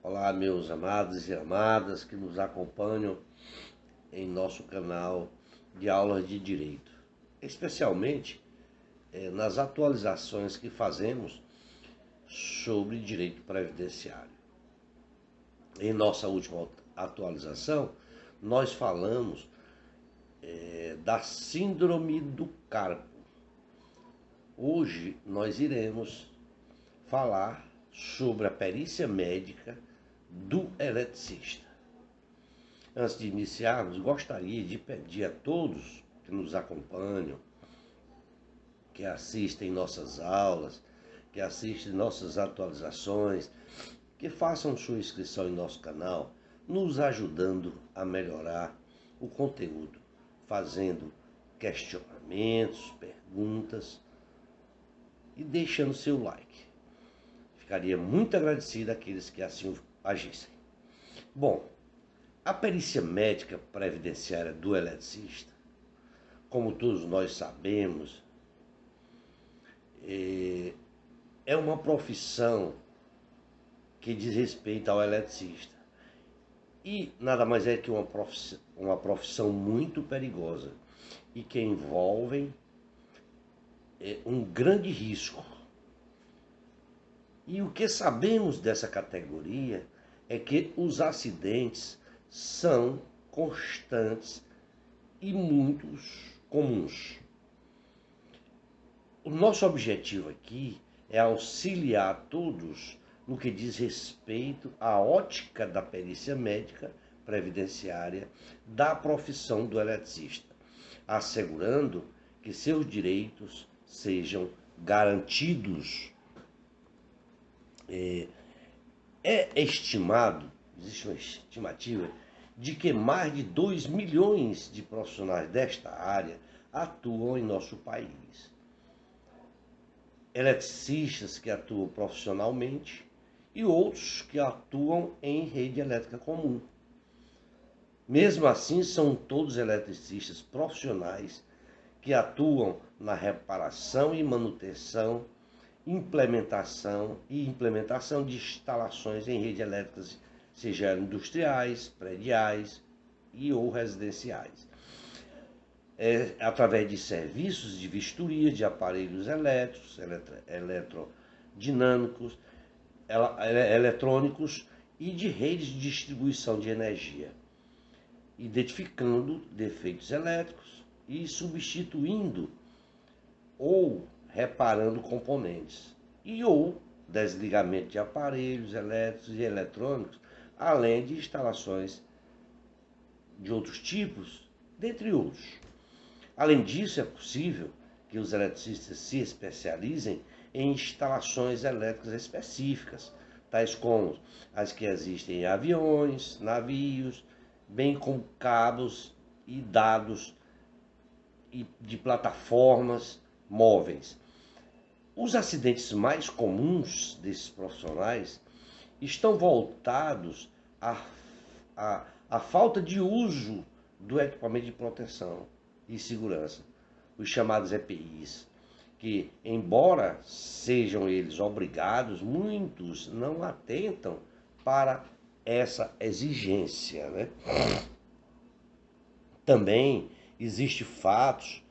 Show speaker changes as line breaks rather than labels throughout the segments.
Olá, meus amados e amadas que nos acompanham em nosso canal de aulas de direito, especialmente nas atualizações que fazemos sobre direito previdenciário. Em nossa última atualização, nós falamos da síndrome do carpo. Hoje nós iremos falar sobre a perícia médica do eletricista. Antes de iniciarmos, gostaria de pedir a todos que nos acompanham, que assistem nossas aulas, que assistem nossas atualizações, que façam sua inscrição em nosso canal, nos ajudando a melhorar o conteúdo, fazendo questionamentos, perguntas e deixando seu like. Ficaria muito agradecido àqueles que assim agissem. Bom, a perícia médica previdenciária do eletricista, como todos nós sabemos, é uma profissão que diz respeito ao eletricista. E nada mais é que uma profissão muito perigosa e que envolve um grande risco. E o que sabemos dessa categoria é que os acidentes são constantes e muito comuns. O nosso objetivo aqui é auxiliar todos no que diz respeito à ótica da perícia médica previdenciária da profissão do eletricista, assegurando que seus direitos sejam garantidos. Estimado, existe uma estimativa de que mais de 2 milhões de profissionais desta área atuam em nosso país. Eletricistas que atuam profissionalmente e outros que atuam em rede elétrica comum. Mesmo assim, são todos eletricistas profissionais que atuam na reparação e manutenção, implementação de instalações em redes elétricas, seja industriais, prediais e ou residenciais, através de serviços de vistoria de aparelhos elétricos, eletrodinâmicos, eletrônicos e de redes de distribuição de energia, identificando defeitos elétricos e substituindo ou reparando componentes ou desligamento de aparelhos elétricos e eletrônicos, além de instalações de outros tipos, dentre outros. Além disso, é possível que os eletricistas se especializem em instalações elétricas específicas, tais como as que existem em aviões, navios, bem como cabos e dados de plataformas móveis. Os acidentes mais comuns desses profissionais estão voltados à falta de uso do equipamento de proteção e segurança, os chamados EPIs, que, embora sejam eles obrigados, muitos não atentam para essa exigência, né? Também existem fatos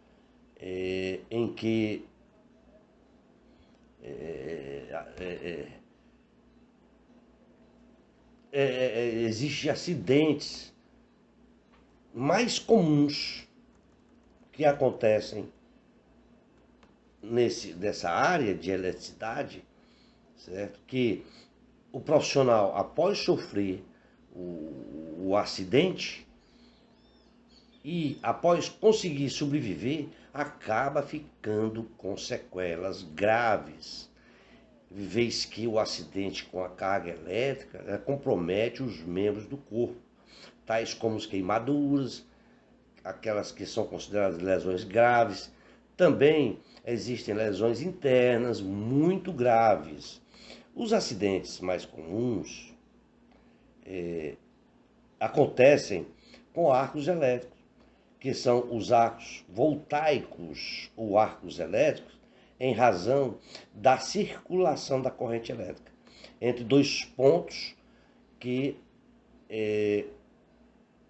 em que existem acidentes mais comuns que acontecem dessa área de eletricidade, certo? Que o profissional, após sofrer o acidente e após conseguir sobreviver, acaba ficando com sequelas graves, vez que o acidente com a carga elétrica compromete os membros do corpo, tais como as queimaduras, aquelas que são consideradas lesões graves. Também existem lesões internas muito graves. Os acidentes mais comuns acontecem com arcos elétricos, que são os arcos voltaicos ou arcos elétricos, em razão da circulação da corrente elétrica entre dois pontos que,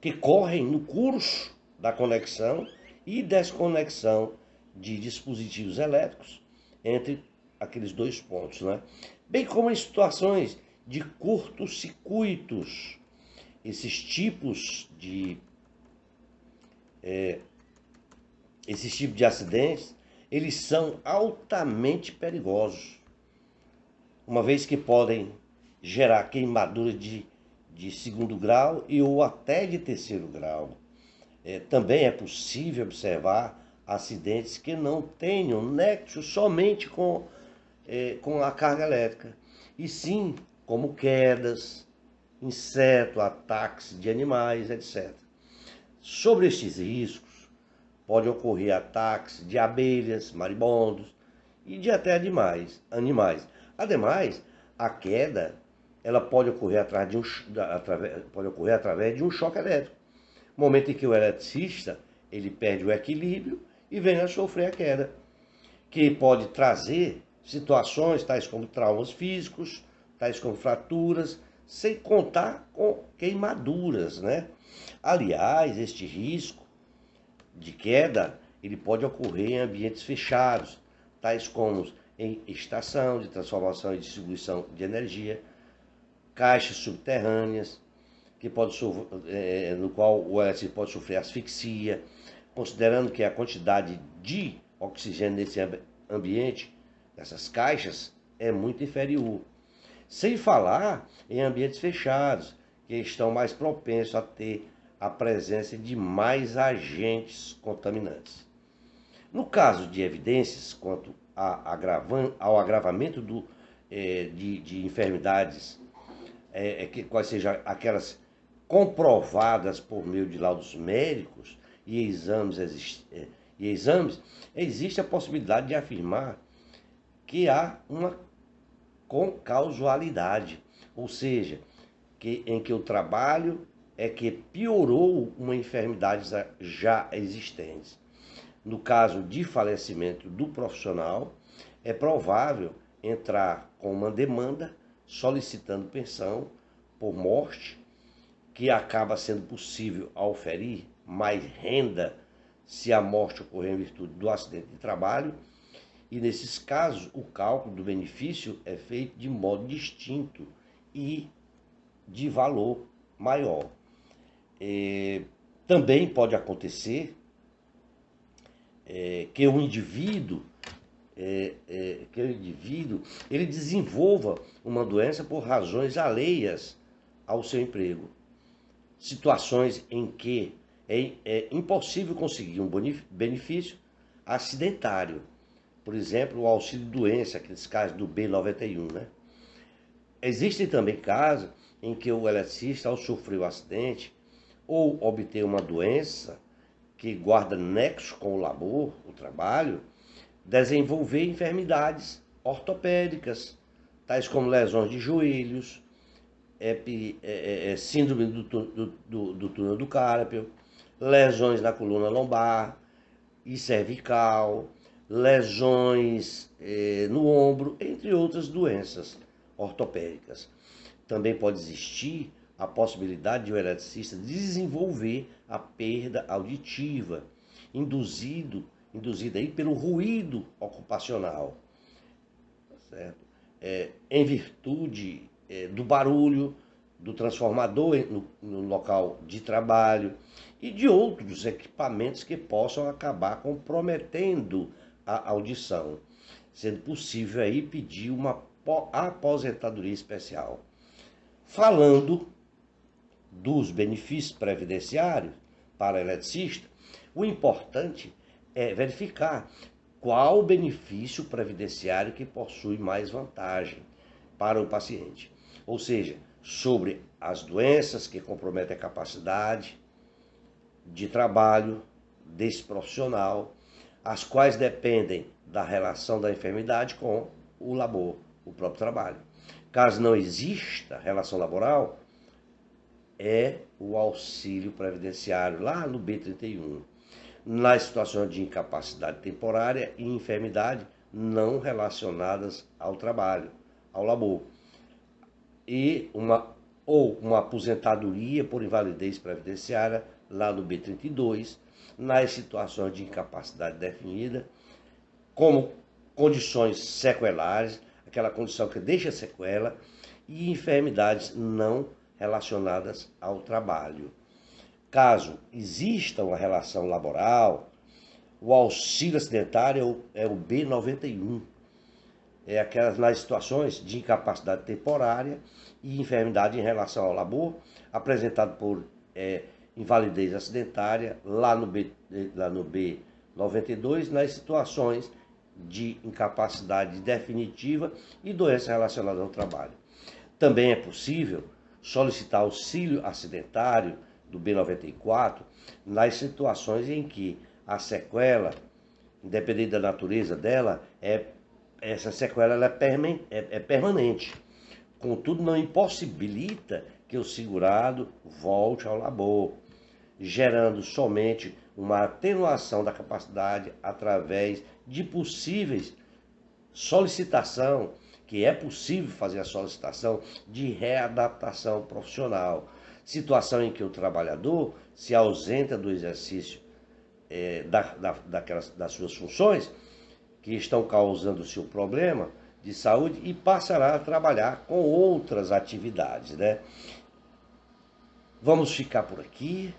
que correm no curso da conexão e desconexão de dispositivos elétricos entre aqueles dois pontos, né? Bem como em situações de curtos-circuitos. Esses tipos de acidentes, eles são altamente perigosos, uma vez que podem gerar queimaduras de segundo grau e ou até de terceiro grau. Também é possível observar acidentes que não tenham nexo somente com a carga elétrica, e sim como quedas, insetos, ataques de animais, etc. Sobre estes riscos, pode ocorrer ataques de abelhas, marimbondos e de até animais. Ademais, a queda ela pode ocorrer através de um choque elétrico, momento em que o eletricista ele perde o equilíbrio e vem a sofrer a queda, que pode trazer situações tais como traumas físicos, tais como fraturas, sem contar com queimaduras, né? Aliás, este risco de queda ele pode ocorrer em ambientes fechados, tais como em estação de transformação e distribuição de energia, caixas subterrâneas, no qual o eletricista pode sofrer asfixia, considerando que a quantidade de oxigênio nesse ambiente, nessas caixas, é muito inferior. Sem falar em ambientes fechados, que estão mais propensos a ter a presença de mais agentes contaminantes. No caso de evidências quanto ao agravamento de enfermidades, quais sejam aquelas comprovadas por meio de laudos médicos e exames, existe a possibilidade de afirmar que há uma concausalidade, ou seja, em que o trabalho é que piorou uma enfermidade já existente. No caso de falecimento do profissional, é provável entrar com uma demanda solicitando pensão por morte, que acaba sendo possível ao oferir mais renda se a morte ocorrer em virtude do acidente de trabalho. E nesses casos, o cálculo do benefício é feito de modo distinto e de valor maior. Também pode acontecer que o indivíduo ele desenvolva uma doença por razões alheias ao seu emprego. Situações em que é impossível conseguir um benefício acidentário. Por exemplo, o auxílio-doença, aqueles casos do B91, né? Existem também casos em que o eletricista, ao sofrer o acidente ou obter uma doença que guarda nexo com o labor, o trabalho, desenvolver enfermidades ortopédicas, tais como lesões de joelhos, síndrome do túnel do carpio, lesões na coluna lombar e cervical, lesões no ombro, entre outras doenças ortopédicas. Também pode existir a possibilidade de o eletricista desenvolver a perda auditiva, induzida aí pelo ruído ocupacional, certo? Em virtude do barulho do transformador no local de trabalho e de outros equipamentos que possam acabar comprometendo a audição, sendo possível aí pedir uma aposentadoria especial. Falando dos benefícios previdenciários para eletricista, o importante é verificar qual o benefício previdenciário que possui mais vantagem para o paciente. Ou seja, sobre as doenças que comprometem a capacidade de trabalho desse profissional, as quais dependem da relação da enfermidade com o labor, o próprio trabalho. Caso não exista relação laboral, é o auxílio previdenciário lá no B31. Nas situações de incapacidade temporária e enfermidade não relacionadas ao trabalho, ao labor. E uma ou uma aposentadoria por invalidez previdenciária, lá no B32, nas situações de incapacidade definida, como condições sequelares, aquela condição que deixa sequela, e enfermidades não relacionadas ao trabalho. Caso exista uma relação laboral, o auxílio acidentário é o B91. É aquelas nas situações de incapacidade temporária e enfermidade em relação ao labor, apresentado por invalidez acidentária, lá no B92, nas situações de incapacidade definitiva e doença relacionada ao trabalho. Também é possível solicitar auxílio acidentário do B94 nas situações em que a sequela, independente da natureza dela, essa sequela ela é permanente. Contudo, não impossibilita que o segurado volte ao labor, gerando somente uma atenuação da capacidade através de possíveis solicitação, que é possível fazer a solicitação de readaptação profissional, situação em que o trabalhador se ausenta do exercício das suas funções que estão causando o seu problema de saúde e passará a trabalhar com outras atividades, né? Vamos ficar por aqui.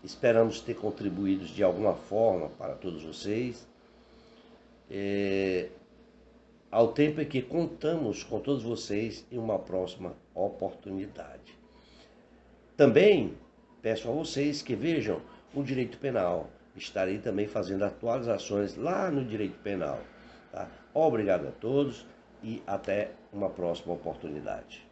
Esperamos ter contribuído de alguma forma para todos vocês. Ao tempo em que contamos com todos vocês em uma próxima oportunidade. Também peço a vocês que vejam o direito penal. Estarei também fazendo atualizações lá no direito penal. Tá? Obrigado a todos e até uma próxima oportunidade.